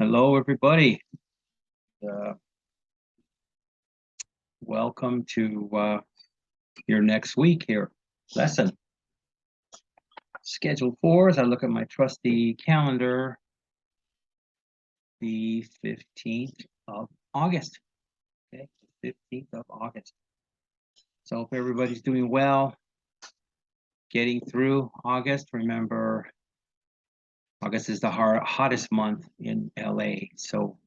Hello, everybody. Uh, Welcome to your next week here. Lesson scheduled for, as I look at my trusty calendar, the 15th of August. Okay, the 15th of August. So hope everybody's doing well, getting through August. Remember, August is the hottest month in LA. So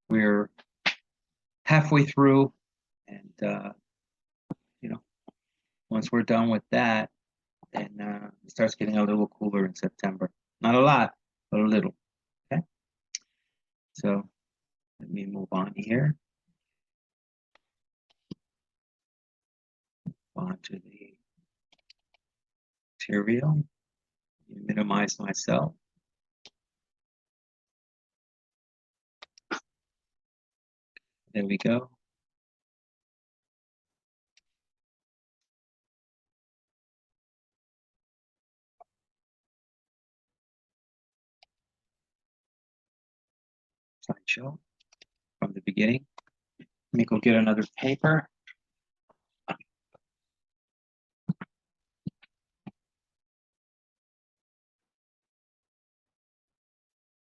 we're halfway through, and once we're done with that, then it starts getting a little cooler in September. Not a lot, but a little. Okay. So let me move on here. On to the material. Minimize myself. There we go. Slideshow from the beginning. Let me go get another paper.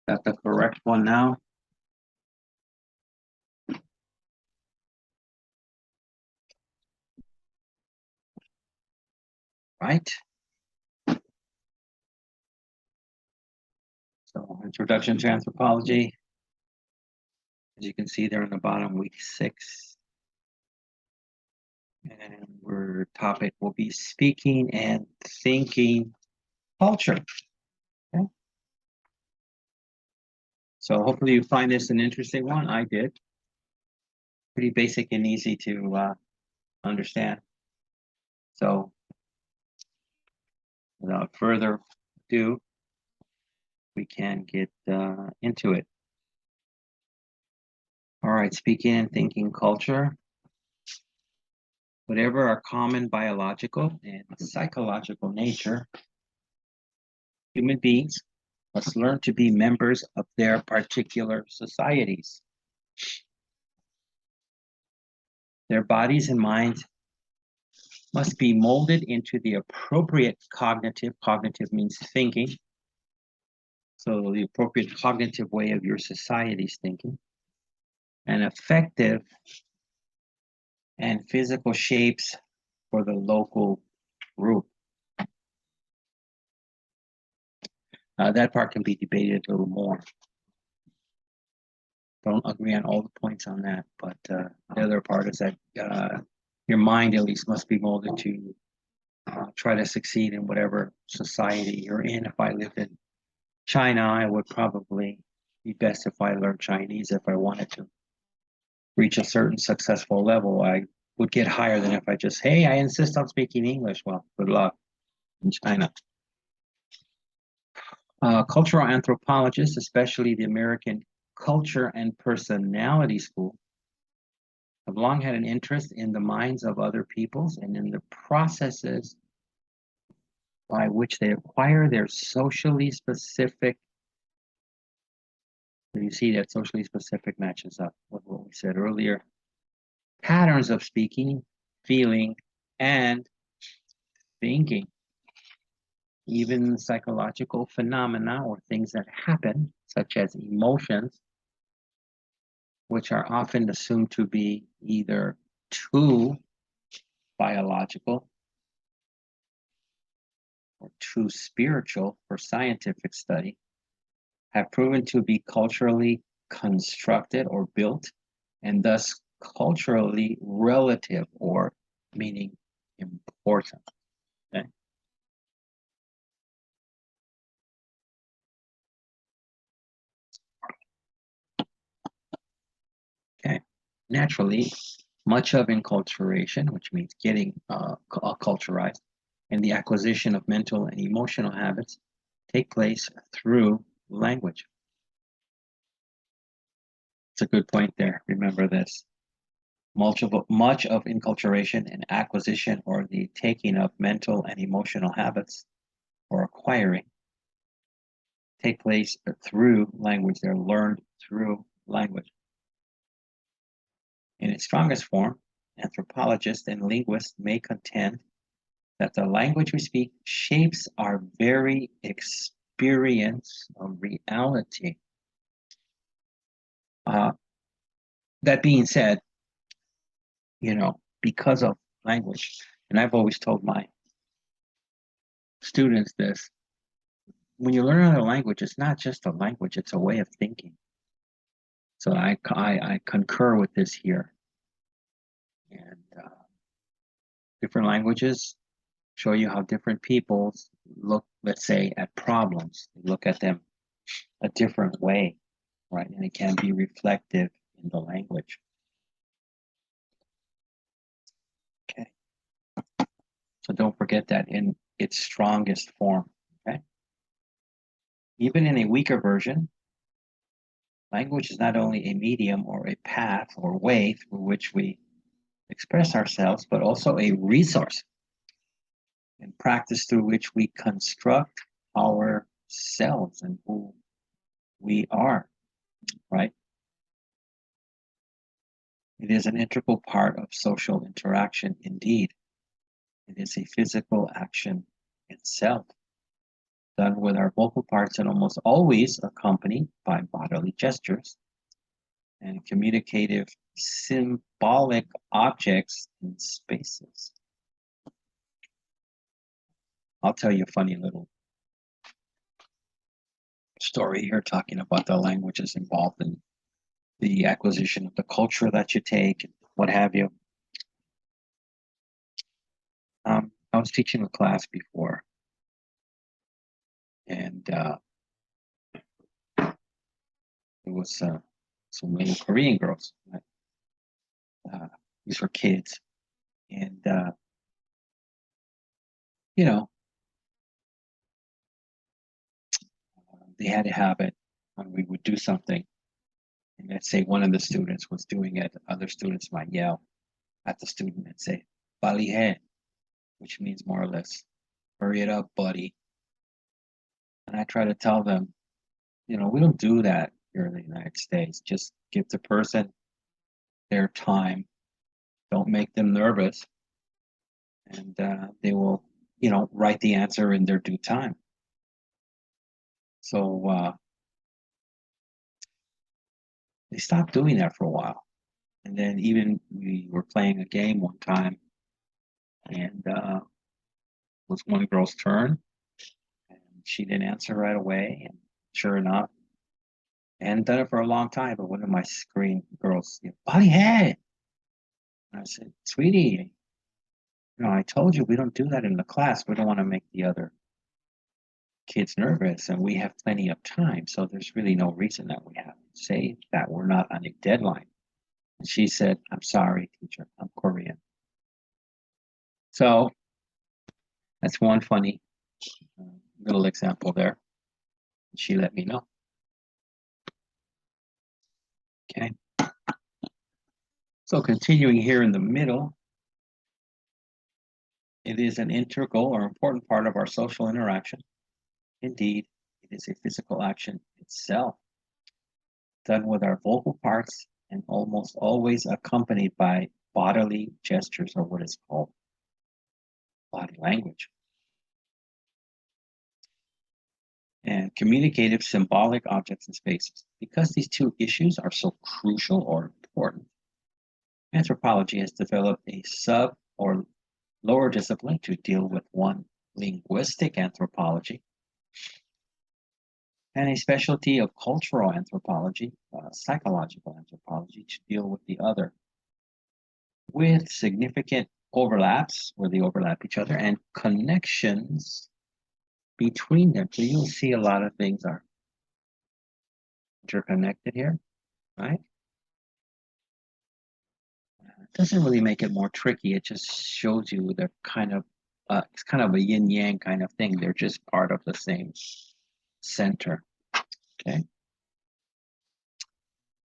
Got the correct one now. Right. So introduction to anthropology. As you can see there on the bottom, week 6. And our topic will be speaking and thinking culture. Okay. So hopefully you find this an interesting one. I did. Pretty basic and easy to understand. So without further ado, we can get into it. All right, speaking and thinking culture. Whatever our common biological and psychological nature, human beings must learn to be members of their particular societies. Their bodies and minds must be molded into the appropriate cognitive means thinking, so the appropriate cognitive way of your society's thinking, and effective and physical shapes for the local group. That part can be debated a little more. Don't agree on all the points on that, but the other part is that your mind at least must be molded to try to succeed in whatever society you're in. If I lived in China, I would probably be best if I learned Chinese if I wanted to reach a certain successful level. I would get higher than if I just, hey, I insist on speaking English. Well, good luck in China. Cultural anthropologists, especially the American Culture and Personality School, have long had an interest in the minds of other peoples and in the processes by which they acquire their socially specific. So you see that socially specific matches up with what we said earlier. Patterns of speaking, feeling, and thinking. Even psychological phenomena or things that happen, such as emotions, which are often assumed to be either too biological or too spiritual for scientific study, have proven to be culturally constructed or built, and thus culturally relative, or meaning important. Okay. Okay. Naturally, much of enculturation, which means getting culturized, and the acquisition of mental and emotional habits take place through language. It's a good point there. Remember this. Much of enculturation and acquisition, or the taking of mental and emotional habits, or acquiring, take place through language. They're learned through language. In its strongest form, anthropologists and linguists may contend that the language we speak shapes our very experience of reality. That being said, because of language, and I've always told my students this, when you learn another language, it's not just a language, it's a way of thinking. So I concur with this here. And different languages show you how different peoples look, let's say, at problems. They look at them a different way, right? And it can be reflective in the language. Okay. So don't forget that in its strongest form, okay? Even in a weaker version, language is not only a medium or a path or way through which we express ourselves, but also a resource and practice through which we construct ourselves and who we are, right? It is an integral part of social interaction indeed. It is a physical action itself, done with our vocal parts and almost always accompanied by bodily gestures and communicative symbolic objects in spaces. I'll tell you a funny little story here talking about the languages involved in the acquisition of the culture that you take, and what have you. I was teaching a class before, and it was some little Korean girls. These were kids, and they had a habit when we would do something, and let's say one of the students was doing it, other students might yell at the student and say, "Balihe," which means more or less, "Hurry it up, buddy." And I try to tell them, we don't do that here in the United States. Just give the person their time. Don't make them nervous. And they will, write the answer in their due time. So they stopped doing that for a while. And then even we were playing a game one time, and it was one girl's turn, and she didn't answer right away. And sure enough, I hadn't done it for a long time, but one of my screen girls, "Body head." And I said, "Sweetie, I told you we don't do that in the class. We don't want to make the other kids nervous, and we have plenty of time. So there's really no reason that we have to say that we're not on a deadline." And she said, "I'm sorry, teacher, I'm Korean." So that's one funny little example there. She let me know. Okay. So continuing here in the middle, it is an integral or important part of our social interaction. Indeed, it is a physical action itself, done with our vocal parts and almost always accompanied by bodily gestures, or what is called body language. And communicative symbolic objects in spaces. Because these two issues are so crucial or important, anthropology has developed a sub or lower discipline to deal with one, linguistic anthropology, and a specialty of cultural anthropology, psychological anthropology, to deal with the other, with significant overlaps where they overlap each other and connections between them. So you'll see a lot of things are interconnected here, right? It doesn't really make it more tricky. It just shows you the kind of, it's kind of a yin yang kind of thing. They're just part of the same center, okay?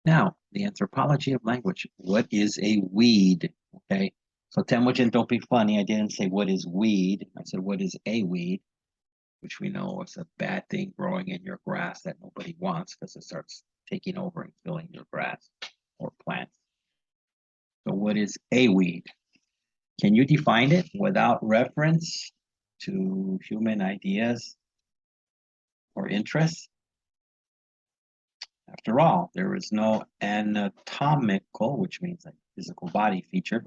Now, the anthropology of language. What is a weed, okay? So Temujin, don't be funny. I didn't say what is weed. I said what is a weed. which we know is a bad thing growing in your grass that nobody wants because it starts taking over and killing your grass or plants. So what is a weed? Can you define it without reference to human ideas or interests? After all, there is no anatomical, which means like physical body feature,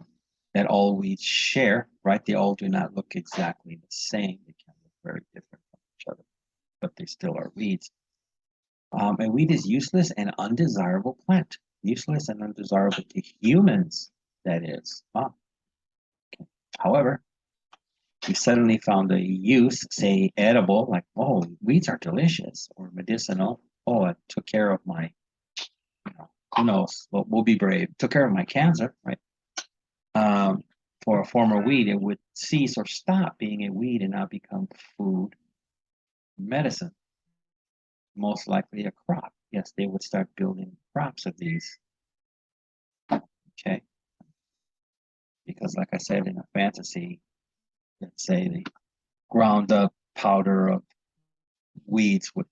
that all weeds share, right? They all do not look exactly the same. They can look very different from each other, but they still are weeds. A weed is useless and undesirable plant. Useless and undesirable to humans, that is. Ah, okay. However, we suddenly found a use, say edible, like, oh, weeds are delicious, or medicinal. Oh, it took care of my, who knows, well, we'll be brave. Took care of my cancer, right? For a former weed, it would cease or stop being a weed and now become food, medicine, most likely a crop. Yes, they would start building crops of these. Okay. Because like I said, in a fantasy, let's say the ground up powder of weeds would,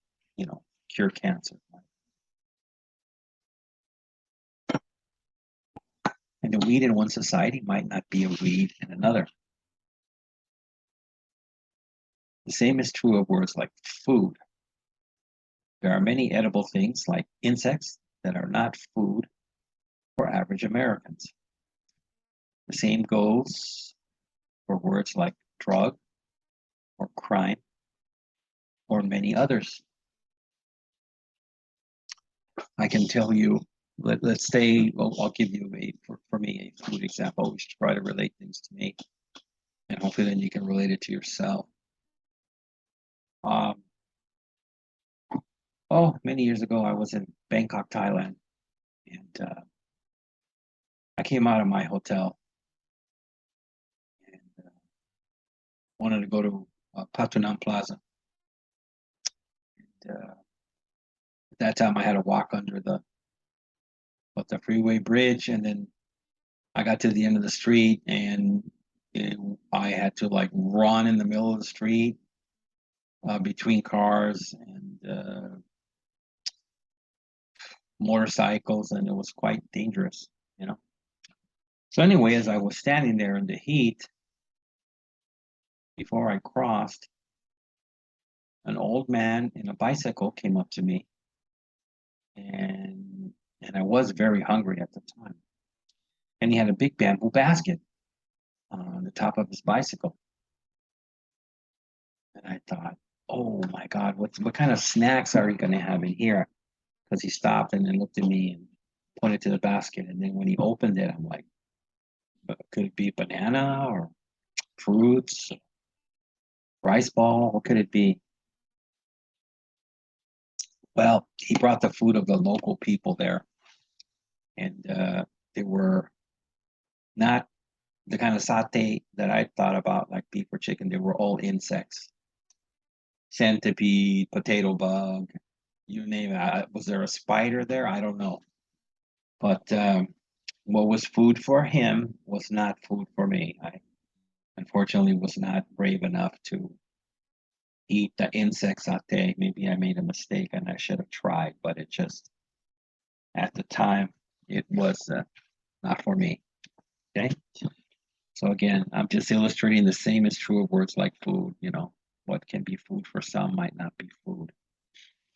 cure cancer. And a weed in one society might not be a weed in another. The same is true of words like food. There are many edible things like insects that are not food for average Americans. The same goes for words like drug or crime or many others. I can tell you, let's say, well, I'll give you for me, a food example. We should try to relate things to me, and hopefully then you can relate it to yourself. Um, many years ago, I was in Bangkok, Thailand, and I came out of my hotel and wanted to go to Patunam Plaza. And, at that time, I had to walk under the freeway bridge, and then I got to the end of the street, and I had to like run in the middle of the street between cars and motorcycles, and it was quite dangerous. So anyway, as I was standing there in the heat, before I crossed, an old man in a bicycle came up to me, and I was very hungry at the time, and he had a big bamboo basket on the top of his bicycle, and I thought, oh my God, what kind of snacks are you going to have in here? Because he stopped and then looked at me and pointed to the basket, and then when he opened it, I'm like, could it be banana or fruits, rice ball? What could it be? Well, he brought the food of the local people there, and they were not the kind of satay that I thought about, like beef or chicken. They were all insects, centipede, potato bug, you name it. Was there a spider there? I don't know. But what was food for him was not food for me. I unfortunately was not brave enough to eat the insect satay. Maybe I made a mistake and I should have tried, but it just, at the time, it was not for me. Okay. So again, I'm just illustrating the same is true of words like food. What can be food for some might not be food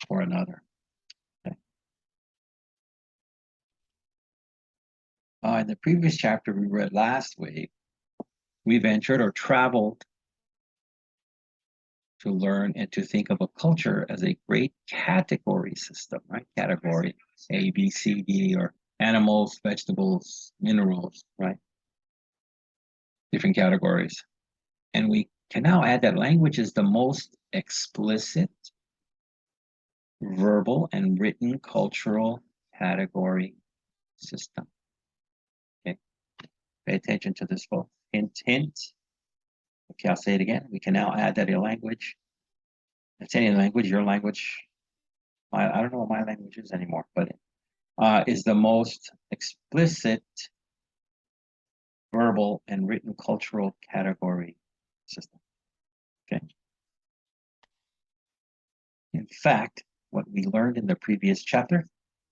for another. Okay. In the previous chapter we read last week, we ventured or traveled to learn and to think of a culture as a great category system, right? Category A, B, C, D, or animals, vegetables, minerals, right? Different categories. And we can now add that language is the most explicit verbal and written cultural category system. Okay, pay attention to this, folks. Hint, hint. Okay, I'll say it again. We can now add that a language. It's any language, your language. I don't know what my language is anymore, but is the most explicit verbal and written cultural category system. Okay. In fact, what we learned in the previous chapter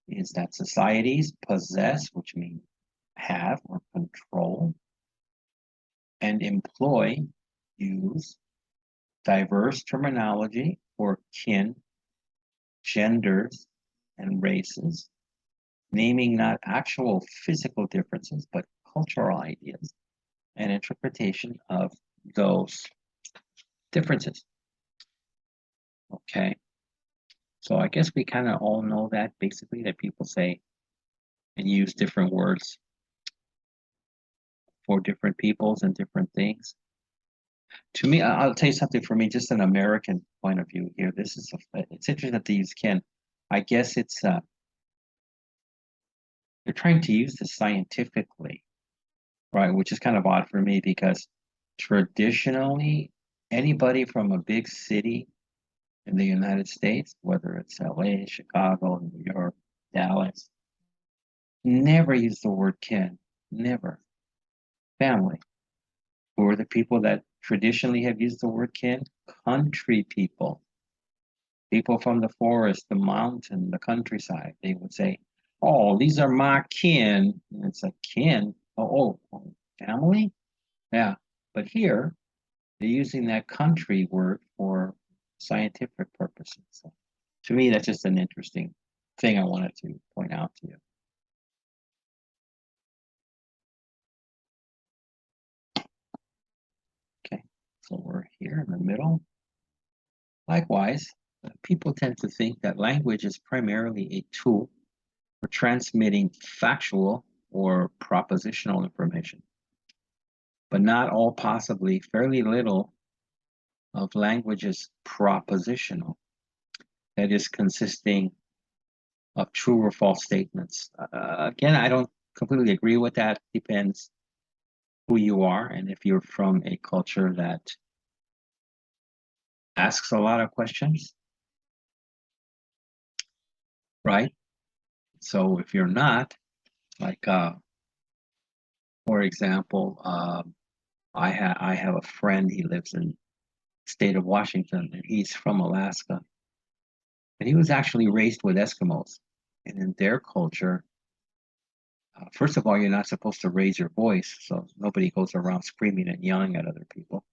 is that societies possess, which means have or control, and employ, use diverse terminology for kin, genders, and races, naming not actual physical differences, but cultural ideas and interpretation of those differences. Okay, so I guess we kind of all know that basically that people say and use different words for different peoples and different things. To me, I'll tell you something for me, just an American point of view here. It's interesting that they use kin. I guess they're trying to use this scientifically, right? Which is kind of odd for me because traditionally, anybody from a big city in the United States, whether it's LA, Chicago, New York, Dallas, never use the word kin. Never. Family. Who are the people that traditionally have used the word kin? Country people. People from the forest, the mountain, the countryside. They would say, oh, these are my kin. And it's like kin. Oh, family? Yeah. But here, they're using that country word for scientific purposes. So to me, that's just an interesting thing I wanted to point out to you. Okay, so we're here in the middle. Likewise, people tend to think that language is primarily a tool for transmitting factual or propositional information, but not all possibly fairly little of language is propositional, that is consisting of true or false statements. Again, I don't completely agree with that. Depends who you are and if you're from a culture that asks a lot of questions, right? So if you're not, like, for example, I have a friend. He lives in the state of Washington, and he's from Alaska, and he was actually raised with Eskimos. And in their culture, first of all, you're not supposed to raise your voice, so nobody goes around screaming and yelling at other people.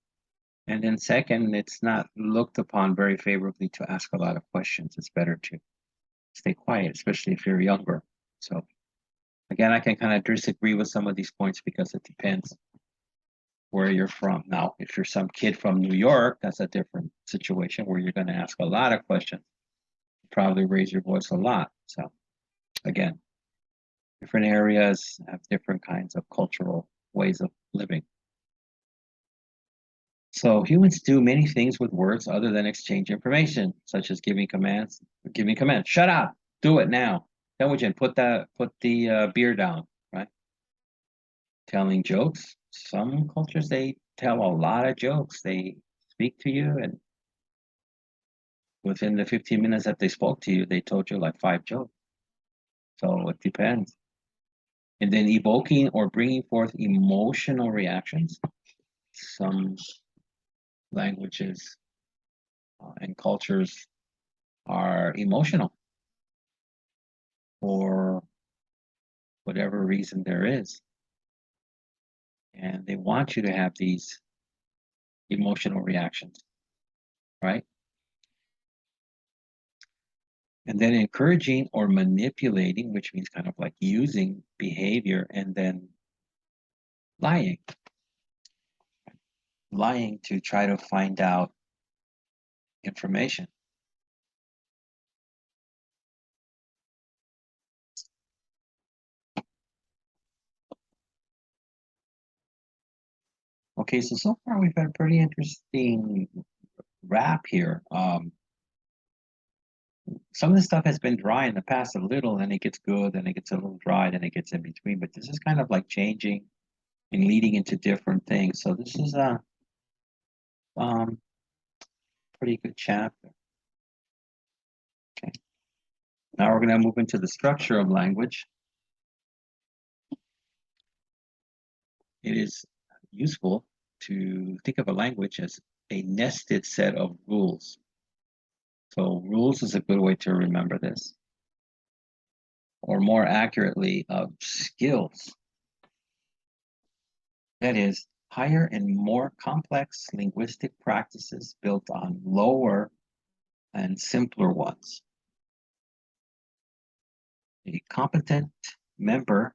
And then second, it's not looked upon very favorably to ask a lot of questions. It's better to stay quiet, especially if you're younger. So again, I can kind of disagree with some of these points because it depends where you're from. Now, if you're some kid from New York, that's a different situation where you're going to ask a lot of questions, probably raise your voice a lot. So again, different areas have different kinds of cultural ways of living. So humans do many things with words other than exchange information, such as giving commands. Giving commands. Shut up. Do it now. Temujin, put the beer down. Right. Telling jokes. Some cultures they tell a lot of jokes. They speak to you, and within the 15 minutes that they spoke to you, they told you like 5 jokes. So it depends. And then evoking or bringing forth emotional reactions. Some languages and cultures are emotional for whatever reason there is. And they want you to have these emotional reactions, right? And then encouraging or manipulating, which means kind of like using behavior, and then lying. Lying to try to find out information. Okay, so far we've had a pretty interesting wrap here. Some of this stuff has been dry in the past a little, and it gets good, and it gets a little dry, and it gets in between. But this is kind of like changing and leading into different things. So this is a um, pretty good chapter. Okay. Now we're going to move into the structure of language. It is useful to think of a language as a nested set of rules. So rules is a good way to remember this, or more accurately, of skills. That is, higher and more complex linguistic practices built on lower and simpler ones. A competent member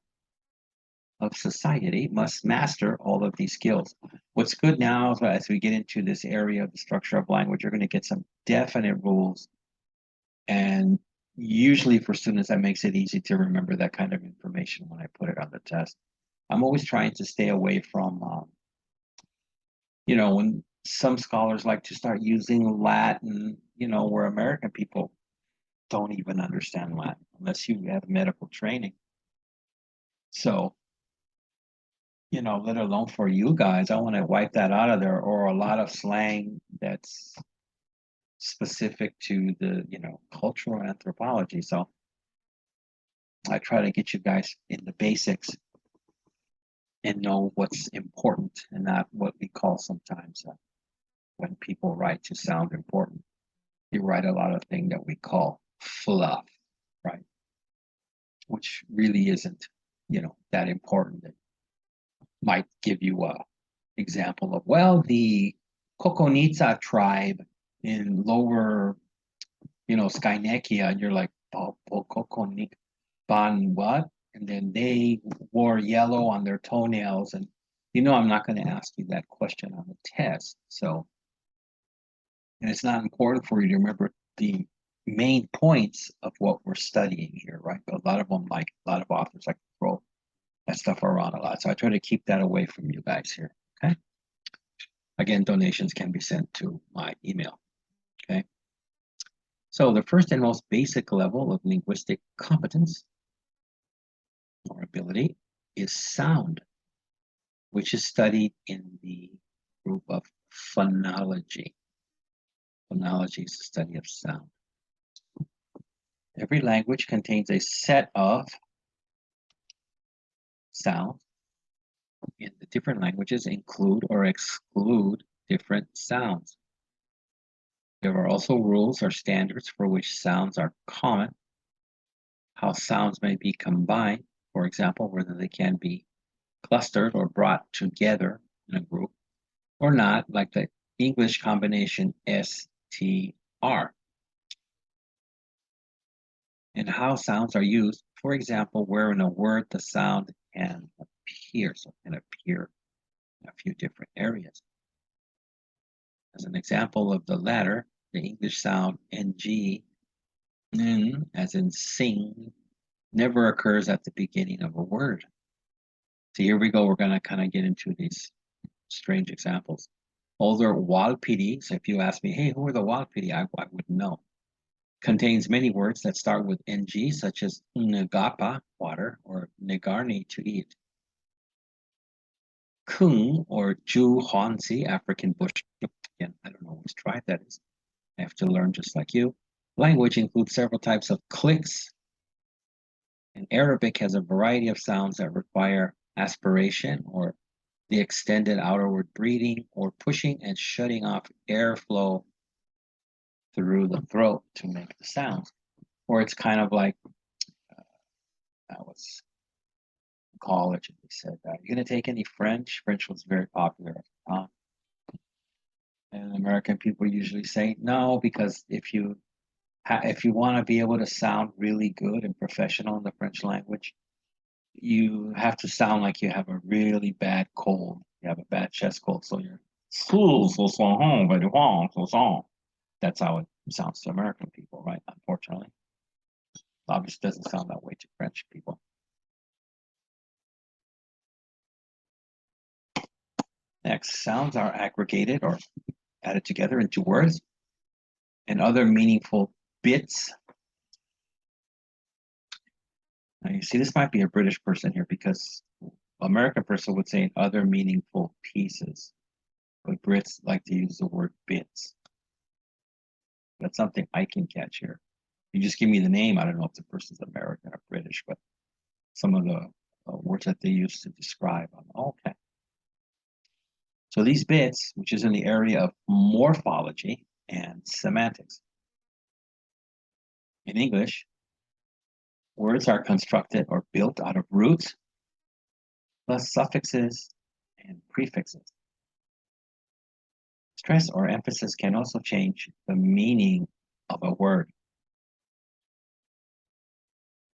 of society must master all of these skills. What's good now is as we get into this area of the structure of language, you're going to get some definite rules. And usually for students, that makes it easy to remember that kind of information when I put it on the test. I'm always trying to stay away from, when some scholars like to start using Latin, where American people don't even understand Latin unless you have medical training. So, let alone for you guys, I want to wipe that out of there, or a lot of slang that's specific to the, cultural anthropology. So I try to get you guys in the basics and know what's important and not what we call sometimes when people write to sound important. You write a lot of things that we call fluff, right? Which really isn't, that important. It might give you a example of, well, the Kokonitsa tribe in lower, Skynekia, and you're like, oh, Kokonik, Ban what? And then they wore yellow on their toenails. And, I'm not going to ask you that question on the test. So, and it's not important for you to remember the main points of what we're studying here, right? But a lot of them, like a lot of authors, like to throw that stuff around a lot. So I try to keep that away from you guys here. Okay. Again, donations can be sent to my email. Okay. So the first and most basic level of linguistic competence or ability is sound, which is studied in the group of phonology. Phonology is the study of sound. Every language contains a set of sounds, and the different languages include or exclude different sounds. There are also rules or standards for which sounds are common, how sounds may be combined, for example, whether they can be clustered or brought together in a group or not, like the English combination STR. And how sounds are used, for example, where in a word the sound can appear, so it can appear in a few different areas. As an example of the latter, the English sound ng, as in sing, never occurs at the beginning of a word. So here we go, we're going to kind of get into these strange examples. Older Walpidi, so if you ask me, hey, who are the Walpidi? I wouldn't know. Contains many words that start with ng, such as ngapa, water, or negarni, to eat. Kung, or Ju Honsi, African bush. Again, I don't know which tribe that is. I have to learn just like you. Language includes several types of clicks, and Arabic has a variety of sounds that require aspiration, or the extended outerward breathing, or pushing and shutting off airflow through the throat to make the sounds. Or it's kind of like, I was in college and they said, are you going to take any French? French was very popular at the time. And American people usually say no, because if you want to be able to sound really good and professional in the French language, you have to sound like you have a really bad cold. You have a bad chest cold, so you're that's how it sounds to American people, right? Unfortunately, obviously doesn't sound that way to French people. Next, sounds are aggregated or added together into words and other meaningful bits. Now you see, this might be a British person here because American person would say other meaningful pieces, but Brits like to use the word bits. That's something I can catch here. You just give me the name. I don't know if the person's American or British, but some of the words that they use to describe. Okay. So these bits, which is in the area of morphology and semantics. In English, words are constructed or built out of roots plus suffixes and prefixes. Stress or emphasis can also change the meaning of a word.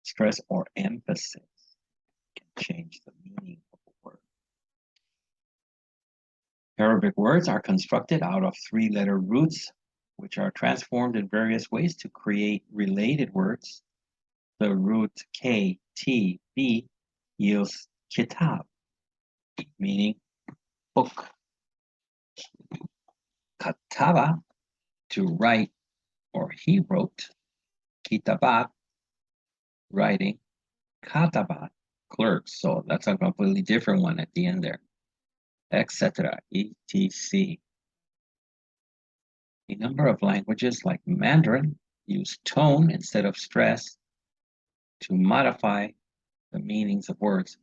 Stress or emphasis can change the meaning of a word. Arabic words are constructed out of three-letter roots, which are transformed in various ways to create related words. The root K, T, B yields kitab, meaning book. Kataba, to write, or he wrote. Kitabat, writing. Katabat, clerks. So that's a completely different one at the end there, etc. etc. A number of languages like Mandarin use tone instead of stress to modify the meanings of words.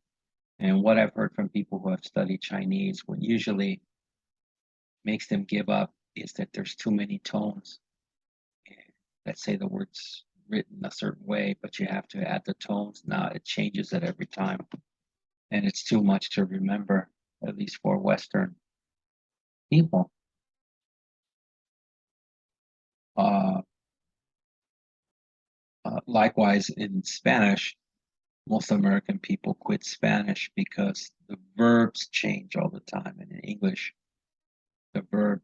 And what I've heard from people who have studied Chinese, what usually makes them give up is that there's too many tones. And let's say the word's written a certain way, but you have to add the tones. Now it changes it every time. And it's too much to remember, at least for Western people. Likewise, in Spanish, most American people quit Spanish because the verbs change all the time. And in English, the verb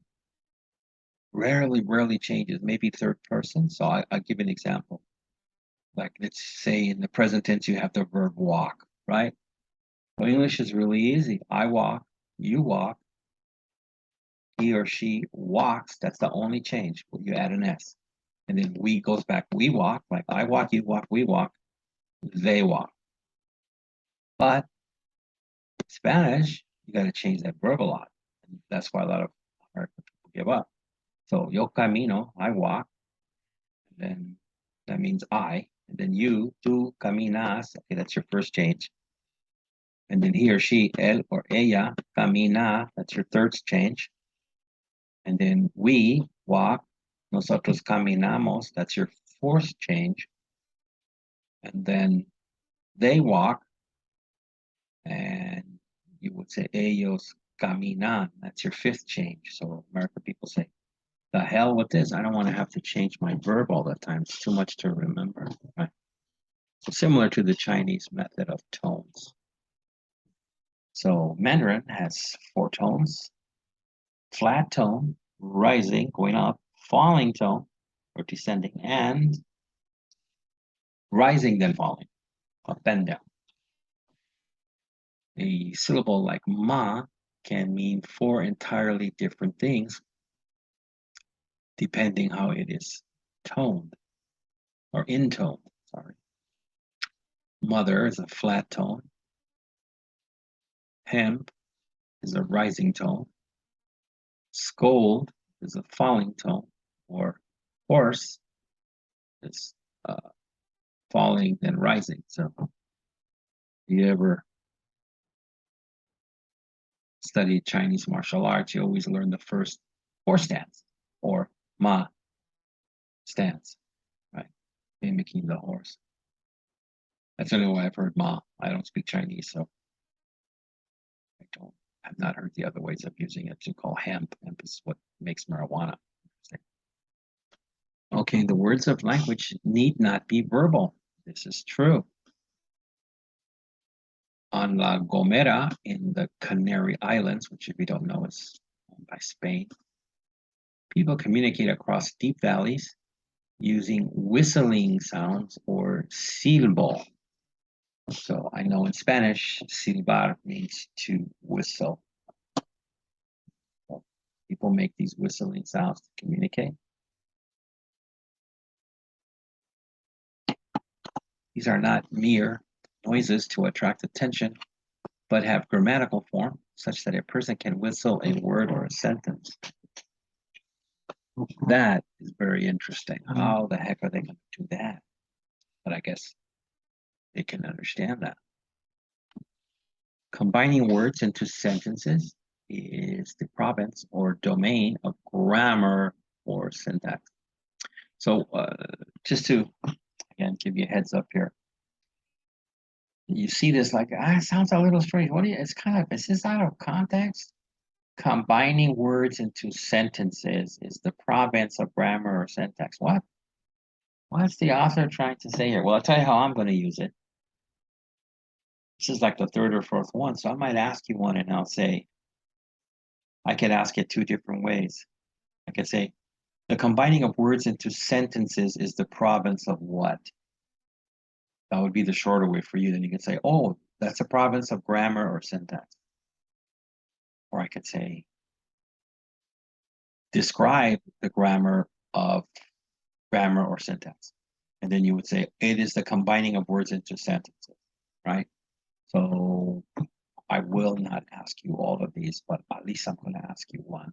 rarely changes, maybe third person. So I'll give an example. Like, let's say in the present tense, you have the verb walk, right? So English is really easy. I walk, you walk, he or she walks. That's the only change. You add an S. And then we goes back, we walk, like I walk, you walk, we walk, they walk. But Spanish, you got to change that verb a lot. And that's why a lot of American people give up. So yo camino, I walk, and then that means I, and then you, tú caminas, okay, that's your first change. And then he or she, él or ella, camina, that's your third change. And then we walk, nosotros caminamos, that's your fourth change. And then they walk, and you would say ellos caminan, that's your fifth change. So American people say, the hell with this, I don't want to have to change my verb all the time. It's too much to remember, right? So similar to the Chinese method of tones. So Mandarin has 4 tones: flat tone, rising, going up, falling tone, or descending, and rising then falling, up and down. A syllable like ma can mean 4 entirely different things depending how it is toned or intoned, sorry. Mother is a flat tone. Hemp is a rising tone. Scold is a falling tone, or horse is falling then rising. So you ever study Chinese martial arts, you always learn the first horse stance or ma stance, right? Mimicking the horse. That's the only way I've heard ma. I don't speak Chinese, so I've not heard the other ways of using it to call hemp. Hemp is what makes marijuana. Okay, the words of language need not be verbal. This is true. On La Gomera in the Canary Islands, which if you don't know is owned by Spain, people communicate across deep valleys using whistling sounds or silbo. So I know in Spanish, silbar means to whistle. So people make these whistling sounds to communicate. These are not mere noises to attract attention, but have grammatical form such that a person can whistle a word or a sentence. That is very interesting. How the heck are they going to do that? But I guess they can understand that. Combining words into sentences is the province or domain of grammar or syntax. So just to, again, give you a heads up here. You see this like, it sounds a little strange. What do you, it's kind of, is this out of context? Combining words into sentences is the province of grammar or syntax. What? What's the author trying to say here? Well, I'll tell you how I'm going to use it. This is like the third or fourth one, so I might ask you one and I'll say, I could ask it two different ways. I could say, the combining of words into sentences is the province of what? That would be the shorter way for you. Then you can say, oh, that's a province of grammar or syntax. Or I could say, describe the grammar of grammar or syntax. And then you would say, it is the combining of words into sentences, right? So I will not ask you all of these, but at least I'm going to ask you one.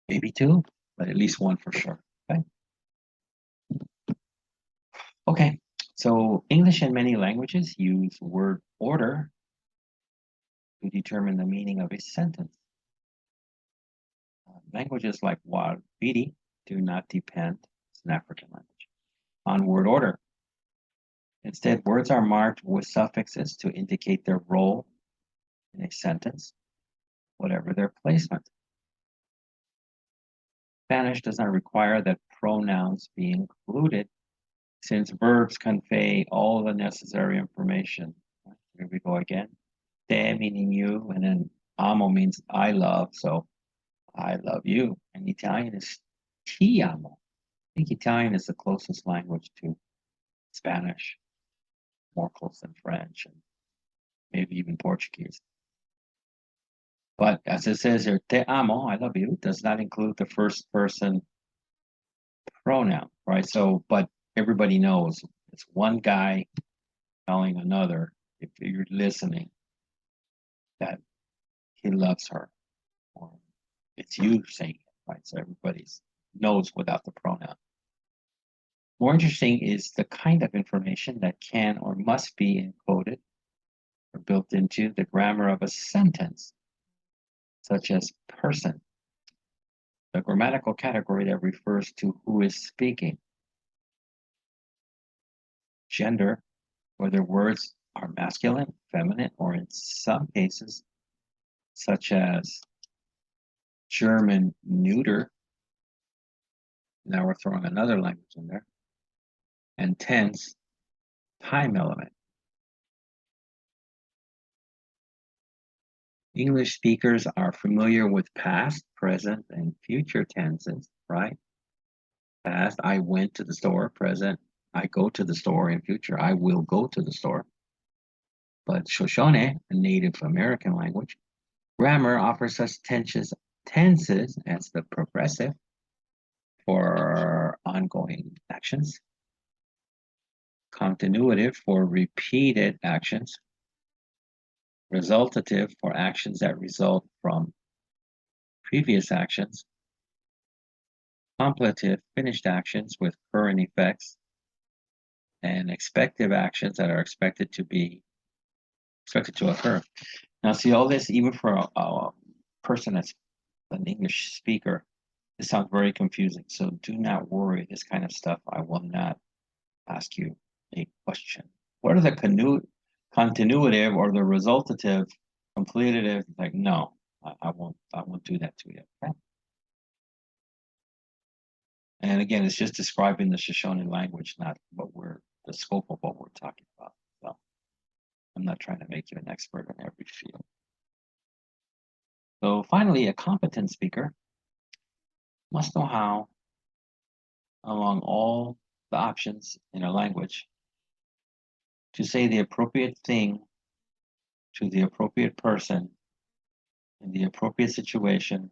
Maybe two, but at least one for sure, okay? Okay, so English and many languages use word order to determine the meaning of a sentence. Languages like Wahidi do not depend, it's an African language, on word order. Instead, words are marked with suffixes to indicate their role in a sentence, whatever their placement. Spanish does not require that pronouns be included since verbs convey all the necessary information. Here we go again. Te meaning you, and then amo means I love, so I love you. And Italian is ti amo. I think Italian is the closest language to Spanish, more close than French, and maybe even Portuguese. But as it says here, te amo, I love you, does not include the first person pronoun, right? So, but everybody knows it's one guy telling another, if you're listening, that he loves her, or it's you saying it, right? So everybody knows without the pronoun. More interesting is the kind of information that can or must be encoded or built into the grammar of a sentence, such as person, the grammatical category that refers to who is speaking, gender, whether words are masculine, feminine, or in some cases, such as German neuter. Now we're throwing another language in there. And tense, time element. English speakers are familiar with past, present, and future tenses, right? Past, I went to the store. Present, I go to the store. In future, I will go to the store. But Shoshone, a Native American language, grammar offers such tenses as the progressive for ongoing actions, continuative for repeated actions, resultative for actions that result from previous actions, completive finished actions with current effects, and expective actions that are expected to occur. Now, see all this, even for a person that's an English speaker, this sounds very confusing. So do not worry. This kind of stuff, I will not ask you a question. What are the continuative or the resultative, completive? Like, no, I won't do that to you. Okay? And again, it's just describing the Shoshone language, not the scope of what we're talking about. So I'm not trying to make you an expert in every field. So finally, a competent speaker must know how, among all the options in a language, to say the appropriate thing to the appropriate person in the appropriate situation,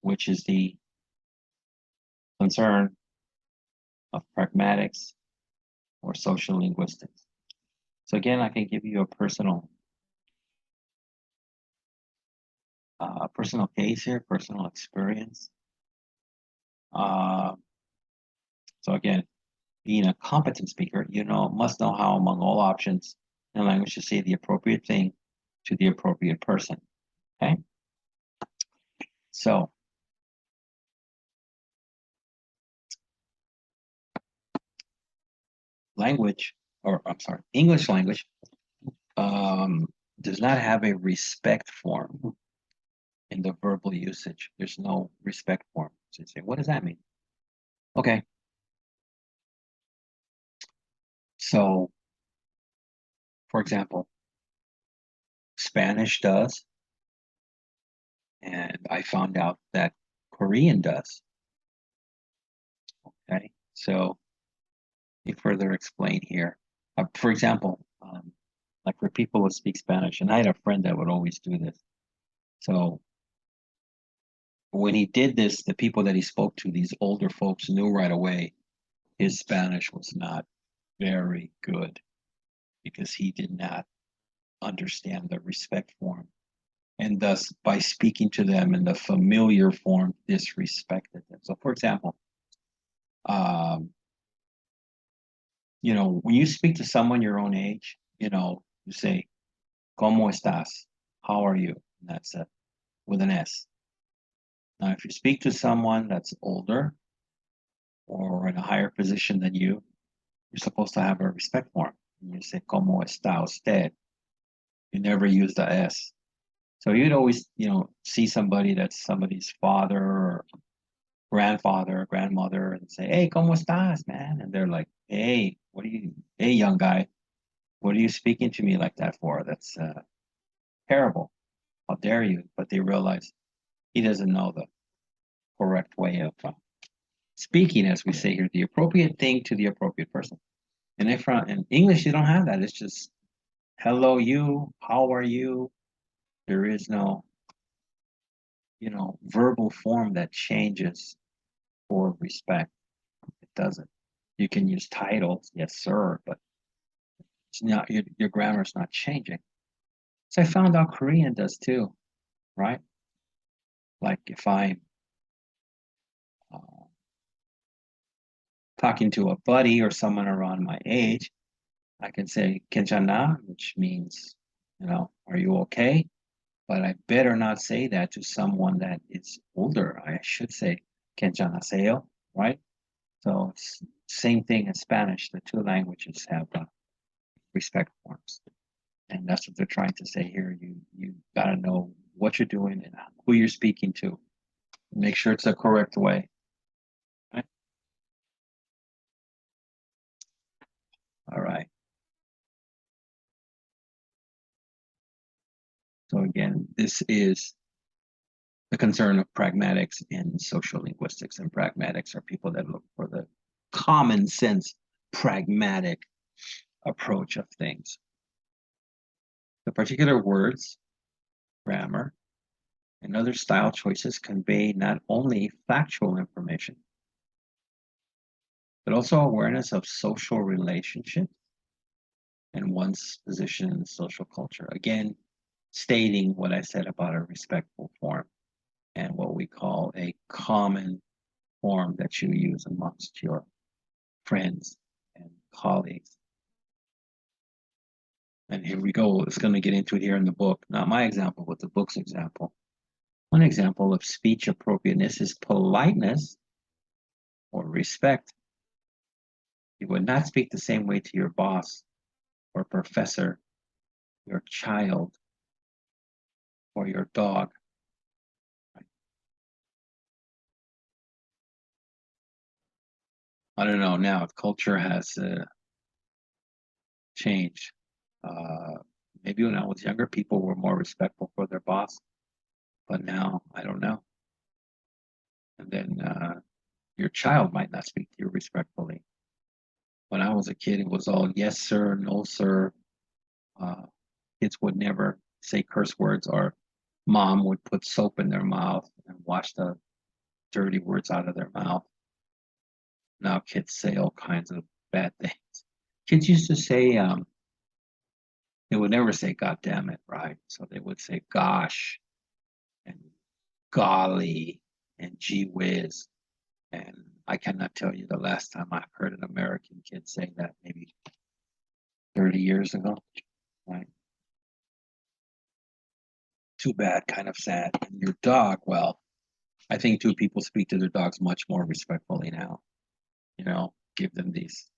which is the concern of pragmatics or social linguistics. So again, I can give you a personal case here, personal experience. So again, being a competent speaker, must know how among all options in language to say the appropriate thing to the appropriate person. Okay? So language, or I'm sorry, English language, does not have a respect form in the verbal usage. There's no respect form. So you say, what does that mean? Okay. So, for example, Spanish does, and I found out that Korean does. Okay. So, let me further explain here. For example, like for people who speak Spanish, and I had a friend that would always do this. So when he did this, the people that he spoke to, these older folks, knew right away his Spanish was not very good because he did not understand the respect form. And thus, by speaking to them in the familiar form, disrespected them. So, for example, um, when you speak to someone your own age, you say, ¿Cómo estás? How are you? And that's with an S. Now, if you speak to someone that's older or in a higher position than you, you're supposed to have a respect for him. And you say, ¿Cómo está usted? You never use the S. So you'd always, see somebody that's somebody's father or grandfather or grandmother and say, hey, ¿Cómo estás, man? And they're like, hey, hey, young guy, what are you speaking to me like that for? That's terrible. How dare you? But they realize he doesn't know the correct way of speaking, as we say here, the appropriate thing to the appropriate person. And if in English, you don't have that. It's just, hello, you, how are you? There is no, verbal form that changes for respect. It doesn't. You can use titles, yes, sir, but it's not, your grammar's not changing. So I found out Korean does too, right? Like if I'm uh, talking to a buddy or someone around my age, I can say 괜찮아, which means, are you okay? But I better not say that to someone that is older. I should say 괜찮으세요, right? So it's same thing in Spanish. The two languages have respect forms, and that's what they're trying to say here. You got to know what you're doing and who you're speaking to. Make sure it's the correct way. Right? All right. So again, this is the concern of pragmatics in social linguistics, and pragmatics are people that look for the common sense, pragmatic approach of things. The particular words, grammar, and other style choices convey not only factual information, but also awareness of social relationships and one's position in social culture. Again, stating what I said about a respectful form and what we call a common form that you use amongst your friends and colleagues. And here we go. It's going to get into it here in the book. Not my example, but the book's example. One example of speech appropriateness is politeness or respect. You would not speak the same way to your boss or professor, your child, or your dog. I don't know now. Culture has changed. Uh, Maybe when I was younger, people were more respectful for their boss, but now I don't know. And then your child might not speak to you respectfully. When I was a kid, it was all yes, sir, no, sir. Uh, Kids would never say curse words, or mom would put soap in their mouth and wash the dirty words out of their mouth. Now kids say all kinds of bad things. Kids used to say, they would never say God damn it, right? So they would say gosh and golly and gee whiz. And I cannot tell you the last time I've heard an American kid say that, maybe 30 years ago, right? Too bad, kind of sad. And your dog, well, I think two people speak to their dogs much more respectfully now. Give them these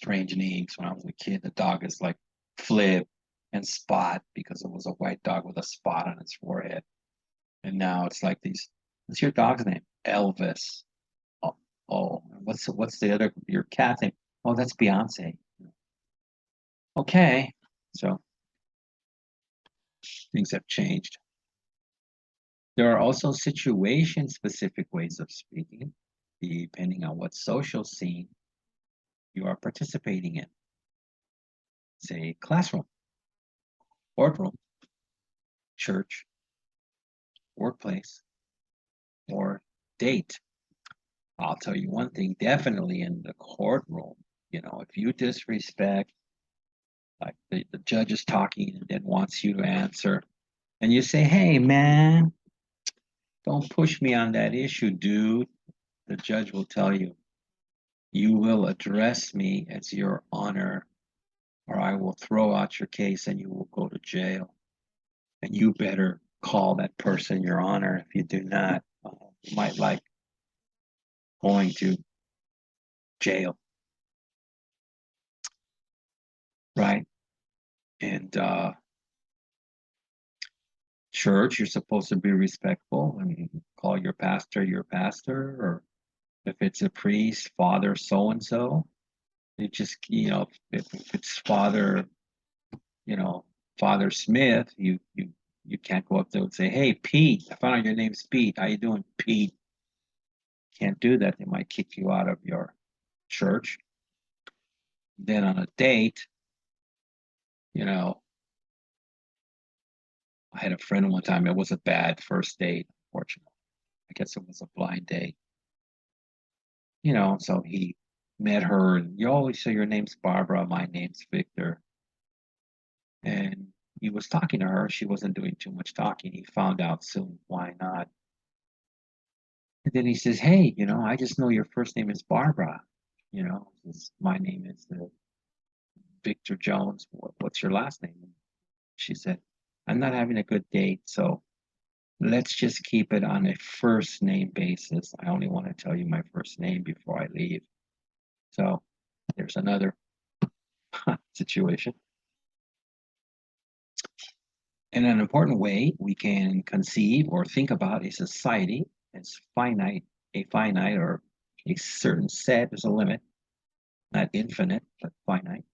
strange names when I was a kid. The dog is like Flip and Spot because it was a white dog with a spot on its forehead. And now it's like these. What's your dog's name? Elvis. Oh, oh, what's the other your cat name? Oh, that's Beyonce. Okay, so things have changed. There are also situation-specific ways of speaking, depending on what social scene you are participating in. Say classroom, boardroom, church, workplace, or date. I'll tell you one thing, definitely in the courtroom, if you disrespect, like the judge is talking and then wants you to answer, and you say, hey, man, don't push me on that issue, dude. The judge will tell you, you will address me as your honor, or I will throw out your case and you will go to jail. And you better call that person your honor. If you do not, you might like going to jail, right? And church, you're supposed to be respectful and call your pastor, or if it's a priest, father so and so. You just, if it's you know, Father Smith, you can't go up there and say, "Hey, Pete, I found out your name's Pete. How you doing, Pete?" Can't do that. They might kick you out of your church. Then on a date, you know, I had a friend one time. It was a bad first date, unfortunately. I guess it was a blind date. So he met her, and you always say your name's Barbara, my name's Victor. And he was talking to her. She wasn't doing too much talking. He found out soon. Why not? And then he says, hey, I just know your first name is Barbara. My name is Victor Jones. What's your last name? She said, I'm not having a good date, so let's just keep it on a first name basis. I only want to tell you my first name before I leave. So there's another situation. And an important way we can conceive or think about a society as a finite or a certain set, there's a limit, not infinite, but finite,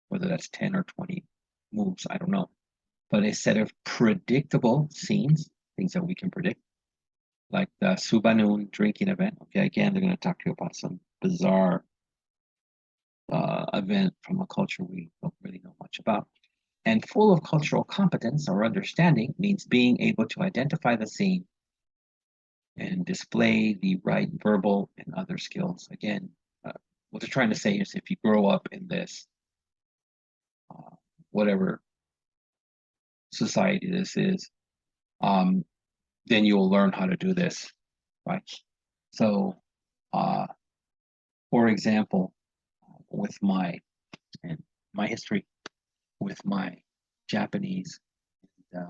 whether that's 10 or 20 moves, I don't know. But a set of predictable scenes, things that we can predict, like the Subanoon drinking event. Okay, again, they're going to talk to you about some bizarre event from a culture we don't really know much about. And full of cultural competence or understanding means being able to identify the scene and display the right verbal and other skills. Again, what they're trying to say is if you grow up in this, whatever society this is, then you'll learn how to do this, right? So, for example, with my history with my Japanese and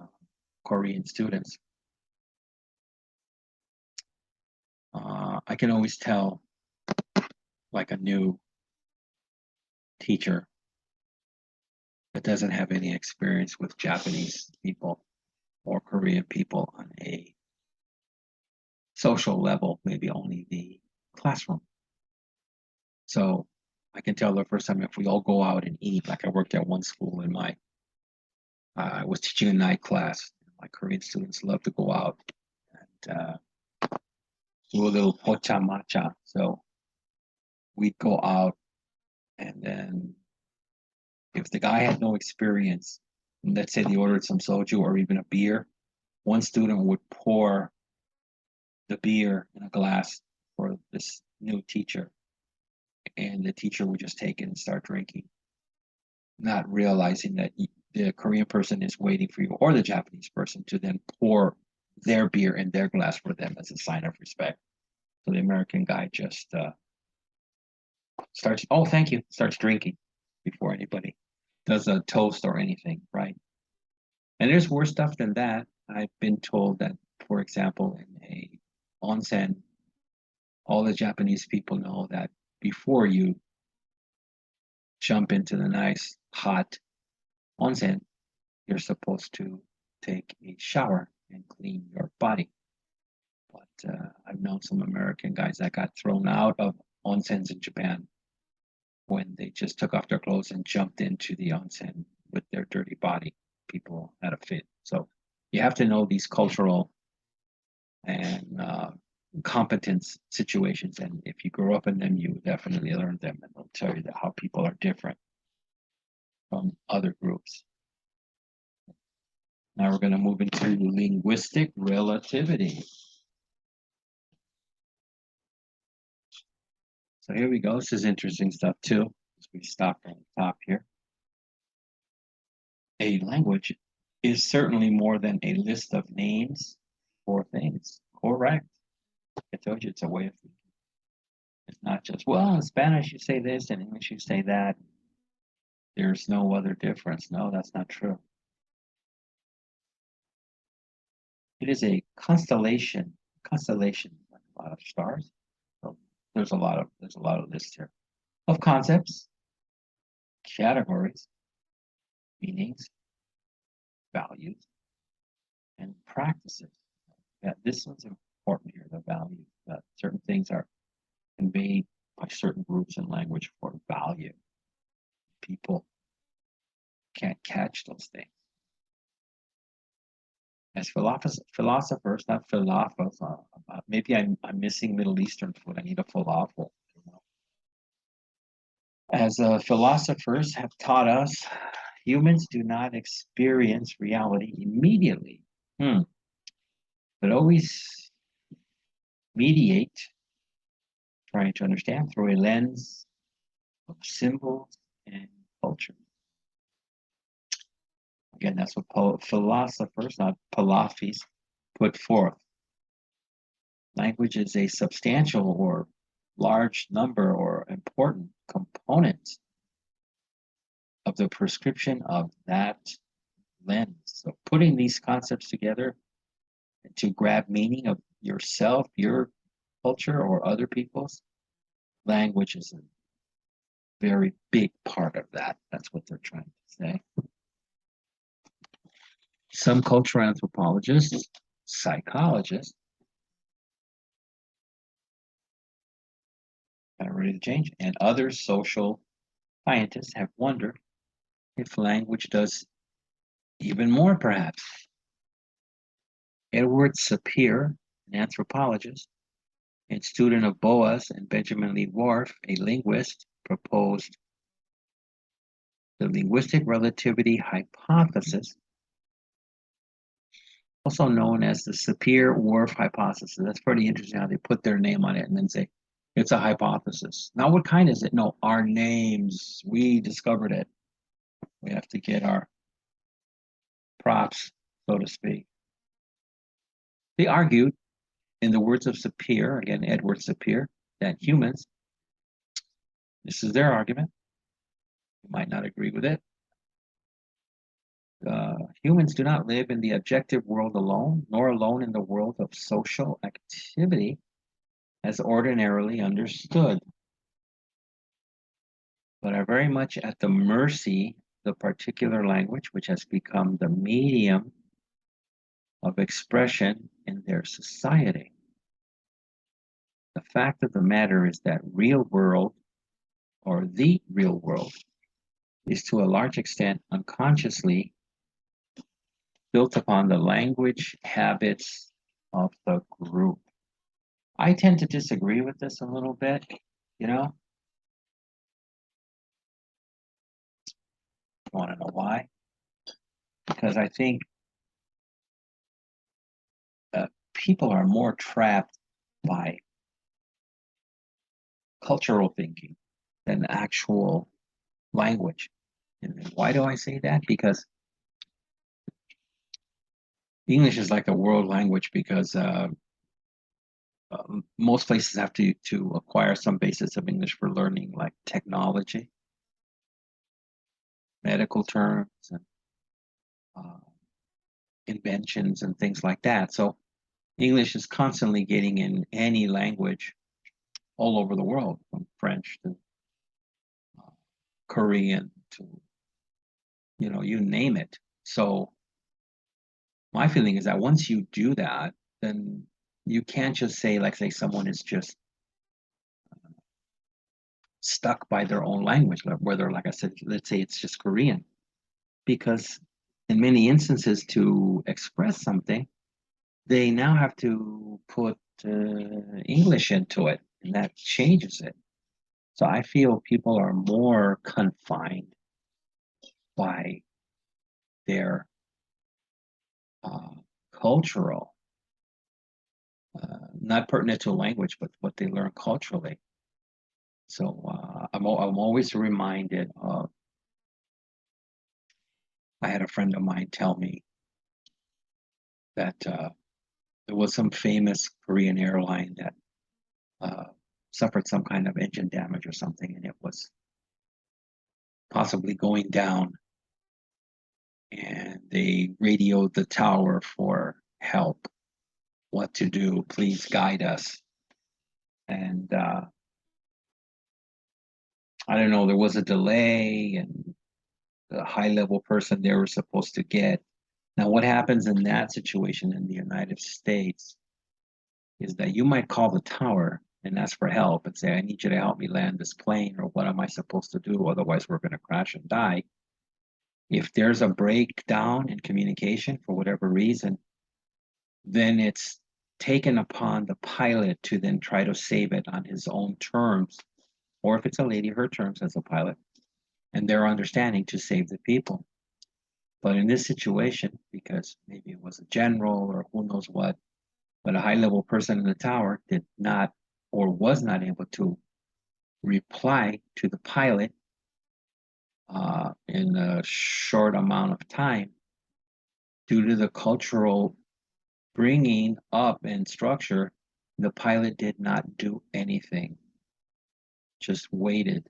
Korean students, I can always tell, like a new teacher that doesn't have any experience with Japanese people or Korean people on a social level, maybe only the classroom. So I can tell the first time if we all go out and eat, like I worked at one school I was teaching a night class. My Korean students love to go out and do a little pocha macha. So we'd go out, and then if the guy had no experience, let's say they ordered some soju or even a beer, one student would pour the beer in a glass for this new teacher, and the teacher would just take it and start drinking, not realizing that the Korean person is waiting for you, or the Japanese person, to then pour their beer in their glass for them as a sign of respect. So the American guy just starts, oh, thank you, starts drinking before anybody does a toast or anything, right? And there's worse stuff than that. I've been told that, for example, in a onsen, all the Japanese people know that before you jump into the nice hot onsen, you're supposed to take a shower and clean your body. But I've known some American guys that got thrown out of onsens in Japan when they just took off their clothes and jumped into the onsen with their dirty body. People had a fit. So you have to know these cultural and competence situations. And if you grow up in them, you definitely learn them. And they'll tell you that how people are different from other groups. Now we're going to move into linguistic relativity. So here we go. This is interesting stuff too. As we stop on the top here. A language is certainly more than a list of names or things. Correct. I told you it's a way of thinking. It's not just, well, in Spanish you say this, in English you say that. There's no other difference. No, that's not true. It is a constellation. Constellation, like a lot of stars. So there's a lot of lists here of concepts, categories, meanings, values, and practices. Yeah, this one's important here. The values that certain things are conveyed by certain groups in language for value. People can't catch those things. As philosophers, not philosophers, maybe I'm missing Middle Eastern food. I need a falafel. As philosophers have taught us, humans do not experience reality immediately, but always mediate, trying to understand through a lens of symbols and culture. Again, that's what philosophers, not palafis, put forth. Language is a substantial or large number or important component of the prescription of that lens. So putting these concepts together to grab meaning of yourself, your culture, or other people's, language is a very big part of that. That's what they're trying to say. Some cultural anthropologists, psychologists, kind of ready to change, and other social scientists have wondered if language does even more, perhaps. Edward Sapir, an anthropologist and student of Boas and Benjamin Lee Whorf, a linguist, proposed the linguistic relativity hypothesis, also known as the Sapir-Whorf hypothesis. That's pretty interesting how they put their name on it and then say, it's a hypothesis. Now, what kind is it? No, our names. We discovered it. We have to get our props, so to speak. They argued, in the words of Sapir, again, Edward Sapir, that humans, this is their argument, you might not agree with it, humans do not live in the objective world alone, nor alone in the world of social activity as ordinarily understood, but are very much at the mercy of the particular language which has become the medium of expression in their society. The fact of the matter is that real world, or the real world, is to a large extent unconsciously built upon the language habits of the group. I tend to disagree with this a little bit, you know? I want to know why? Because I think people are more trapped by cultural thinking than actual language. And why do I say that? Because English is like a world language because most places have to acquire some basis of English for learning, like technology, medical terms, and inventions and things like that. So English is constantly getting in any language all over the world, from French to Korean to, you name it. So my feeling is that once you do that, then you can't just say, like, say someone is just stuck by their own language, whether, like I said, let's say it's just Korean, because in many instances, to express something, they now have to put English into it, and that changes it. So I feel people are more confined by their uh, cultural, not pertinent to language, but what they learn culturally. So I'm always reminded of, I had a friend of mine tell me that there was some famous Korean airline that uh, suffered some kind of engine damage or something, and it was possibly going down. And they radioed the tower for help, what to do, please guide us. And I don't know, there was a delay, and the high level person they were supposed to get. Now, what happens in that situation in the United States is that you might call the tower and ask for help and say, I need you to help me land this plane, or what am I supposed to do? Otherwise, we're going to crash and die. If there's a breakdown in communication for whatever reason, then it's taken upon the pilot to then try to save it on his own terms, or if it's a lady, her terms as a pilot, and their understanding to save the people. But in this situation, because maybe it was a general or who knows what, but a high level person in the tower did not, or was not able to reply to the pilot in a short amount of time, due to the cultural bringing up and structure, the pilot did not do anything, just waited,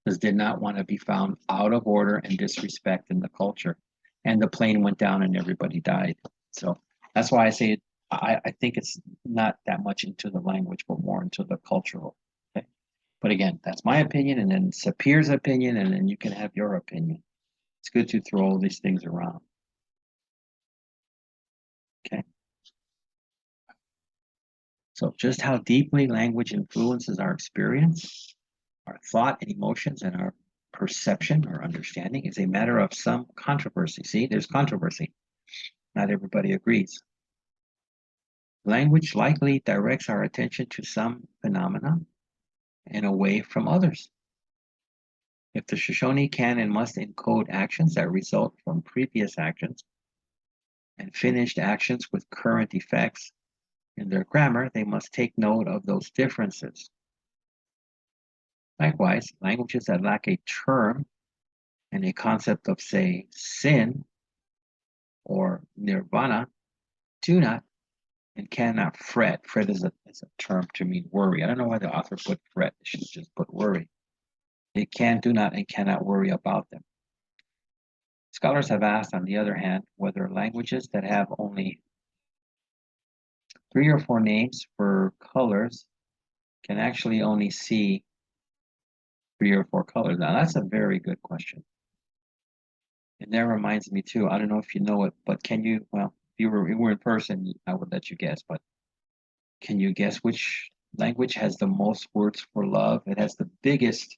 because did not want to be found out of order and disrespecting the culture. And the plane went down and everybody died. So that's why I say it, I think it's not that much into the language, but more into the cultural. Okay? But again, that's my opinion, and then Sapir's opinion, and then you can have your opinion. It's good to throw all these things around. Okay. So just how deeply language influences our experience, our thought and emotions, and our perception or understanding is a matter of some controversy. See, there's controversy. Not everybody agrees. Language likely directs our attention to some phenomena and away from others. If the Shoshone can and must encode actions that result from previous actions and finished actions with current effects in their grammar, they must take note of those differences. Likewise, languages that lack a term and a concept of, say, sin or nirvana do not and cannot fret. Fret is a term to mean worry. I don't know why the author put fret. It should just put worry. They can, do not, and cannot worry about them. Scholars have asked, on the other hand, whether languages that have only 3 or 4 names for colors can actually only see 3 or 4 colors. Now, that's a very good question. And that reminds me too, I don't know if you know it, but can you, well, if you were in person, I would let you guess, but can you guess which language has the most words for love? It has the biggest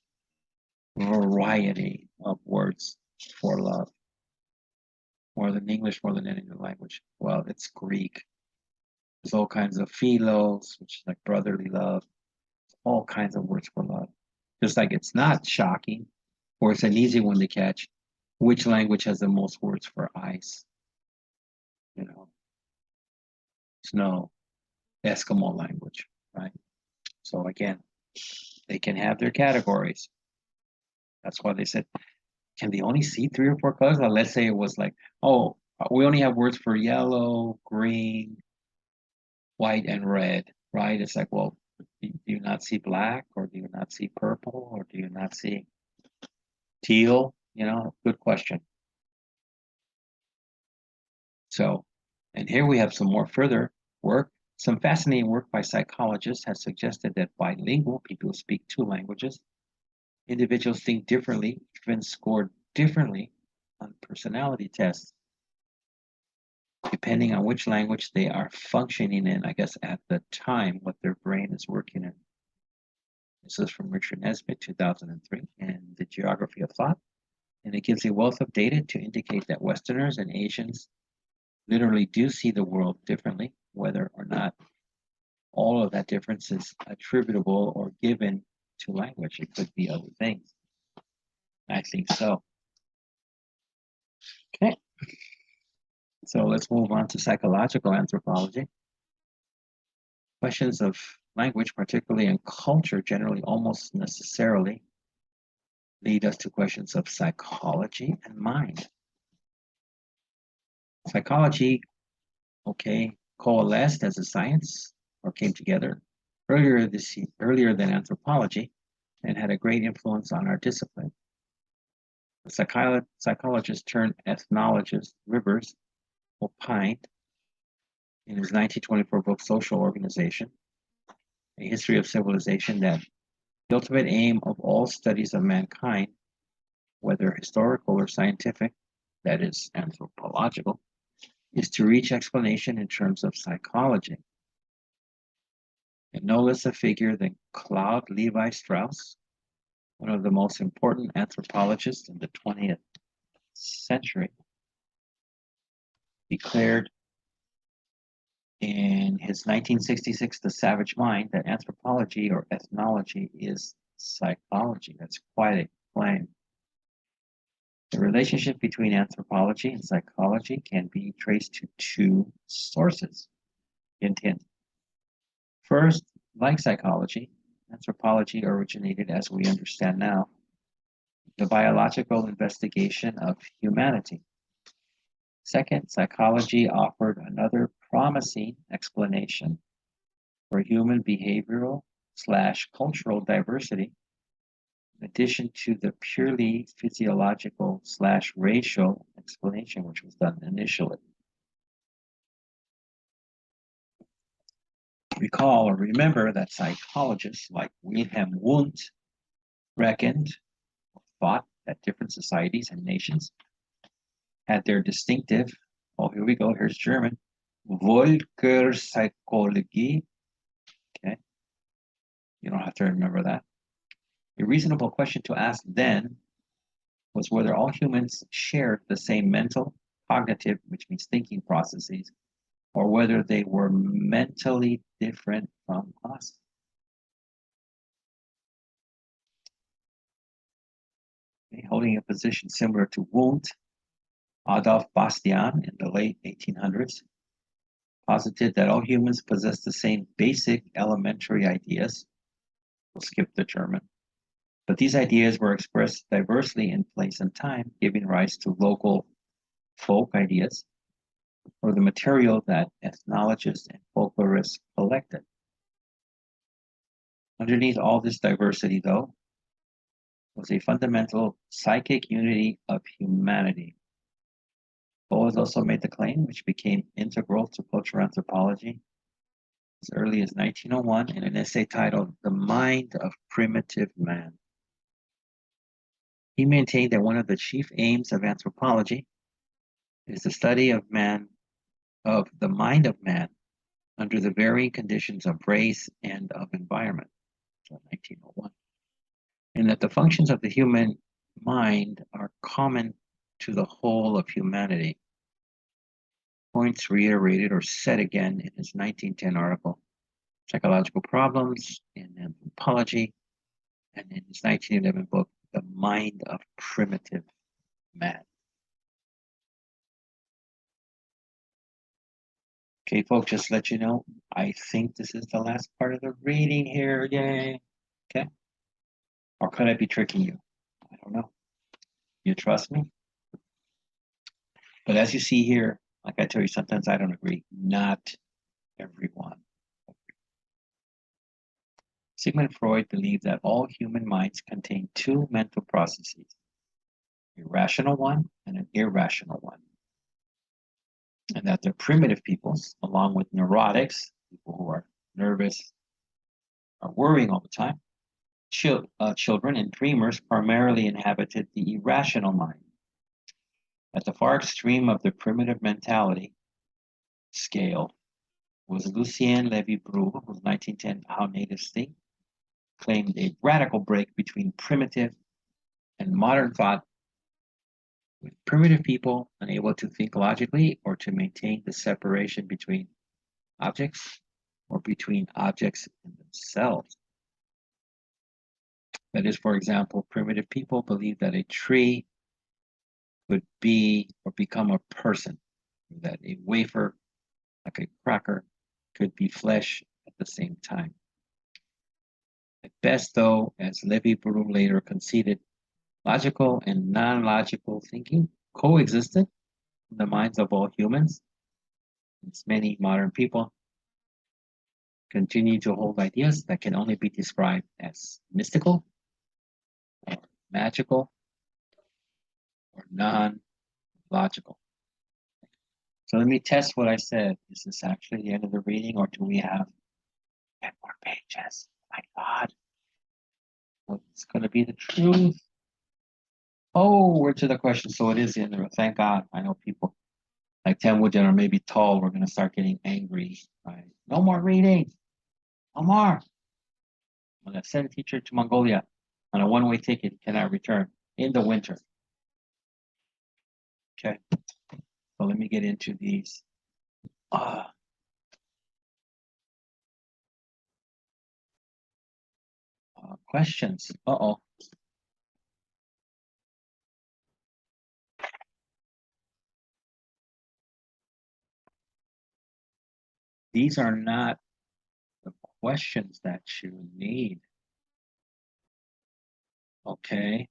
variety of words for love, more than English, more than any other language. Well, it's Greek. There's all kinds of philos, which is like brotherly love, all kinds of words for love. Just like it's not shocking, or it's an easy one to catch, which language has the most words for ice? You know, snow, Eskimo language, right? So again, they can have their categories. That's why they said, can they only see 3 or 4 colors? Now, let's say it was like, oh, we only have words for yellow, green, white, and red, right? It's like, well, do you not see black, or do you not see purple, or do you not see teal? Good question. So, and here we have some more further work. Some fascinating work by psychologists has suggested that bilingual people who speak 2 languages Individuals think differently, even score differently on personality tests, depending on which language they are functioning in, I guess, at the time, what their brain is working in. This is from Richard Nesbitt, 2003, and The Geography of Thought. And it gives a wealth of data to indicate that Westerners and Asians literally do see the world differently, whether or not all of that difference is attributable or given to language. It could be other things. I think so. Okay. So let's move on to psychological anthropology. Questions of language, particularly in culture, generally almost necessarily lead us to questions of psychology and mind. Psychology, okay, coalesced as a science or came together earlier than anthropology and had a great influence on our discipline. The psychologist turned ethnologist Rivers opined in his 1924 book Social Organization, A History of Civilization, that the ultimate aim of all studies of mankind, whether historical or scientific, that is anthropological, is to reach explanation in terms of psychology. And no less a figure than Claude Levi-Strauss, one of the most important anthropologists in the 20th century, declared in his 1966 The Savage Mind that anthropology or ethnology is psychology. That's quite a claim. The relationship between anthropology and psychology can be traced to two sources. Hint, hint. First, like psychology, anthropology originated, as we understand now, the biological investigation of humanity. Second, psychology offered another promising explanation for human behavioral / cultural diversity, in addition to the purely physiological / racial explanation, which was done initially. Recall or remember that psychologists like Wilhelm Wundt reckoned or thought that different societies and nations had their distinctive, oh, here we go, here's German, Völkerpsychologie. Okay, you don't have to remember that. A reasonable question to ask then was whether all humans shared the same mental, cognitive, which means thinking processes, or whether they were mentally different from us. Okay, holding a position similar to Wundt, Adolf Bastian in the late 1800s posited that all humans possess the same basic elementary ideas. We'll skip the German. But these ideas were expressed diversely in place and time, giving rise to local folk ideas, or the material that ethnologists and folklorists collected. Underneath all this diversity, though, was a fundamental psychic unity of humanity. Bowles also made the claim, which became integral to cultural anthropology as early as 1901 in an essay titled The Mind of Primitive Man. He maintained that one of the chief aims of anthropology is the study of man, of the mind of man under the varying conditions of race and of environment. So 1901. And that the functions of the human mind are common to the whole of humanity. Points reiterated or said again in his 1910 article, Psychological Problems in Anthropology, and in his 1911 book, The Mind of Primitive Man. Okay, folks, just to let you know, I think this is the last part of the reading here. Yay. Okay. Or could I be tricking you? I don't know. You trust me? But as you see here, like I tell you, sometimes I don't agree. Not everyone. Sigmund Freud believed that all human minds contain two mental processes, a rational one and an irrational one. And that the primitive peoples, along with neurotics, people who are nervous, are worrying all the time, children and dreamers primarily inhabited the irrational mind. At the far extreme of the primitive mentality scale was Lucien Levy-Bruhl, whose 1910 How Natives Think claimed a radical break between primitive and modern thought, with primitive people unable to think logically or to maintain the separation between objects or between objects and themselves. That is, for example, primitive people believed that a tree could be or become a person, that a wafer, like a cracker, could be flesh at the same time. At best, though, as Levy-Bruhl later conceded, logical and non-logical thinking coexisted in the minds of all humans. Since many modern people continue to hold ideas that can only be described as mystical or magical or non-logical. So let me test what I said. Is this actually the end of the reading, or do we have 10 more pages? My God. What's going to be the truth? Oh, we're to the question. So it is the end of it. Thank God. I know people like Tim Woodgen are maybe tall. We're going to start getting angry. Right? No more reading. No more. I'm going to send a teacher to Mongolia on a one-way ticket. Cannot return in the winter. Okay. So let me get into these. Questions. Uh-oh. These are not the questions that you need. Okay.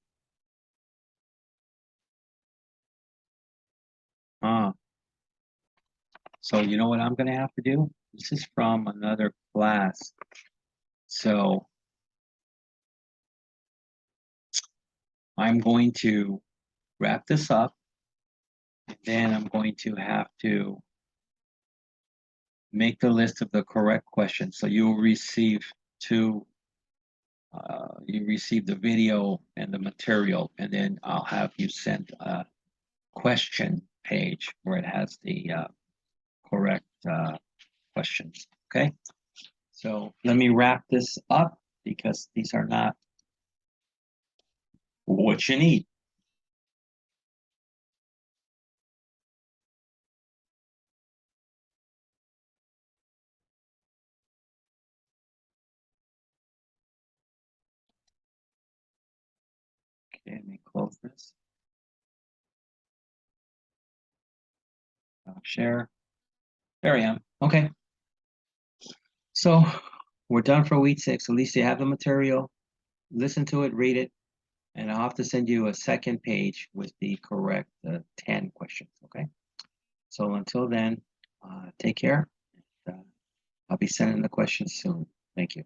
So you know what I'm going to have to do? This is from another class. So I'm going to wrap this up, and then I'm going to have to make the list of the correct questions. So you'll receive you receive the video and the material, and then I'll have you send a question page where it has the correct questions. Okay. So let me wrap this up because these are not what you need. Okay, let me close this. Share. There I am. Okay. So we're done for week 6. At least you have the material. Listen to it, read it, and I'll have to send you a second page with the correct 10 questions. Okay. So until then, take care. I'll be sending the questions soon. Thank you.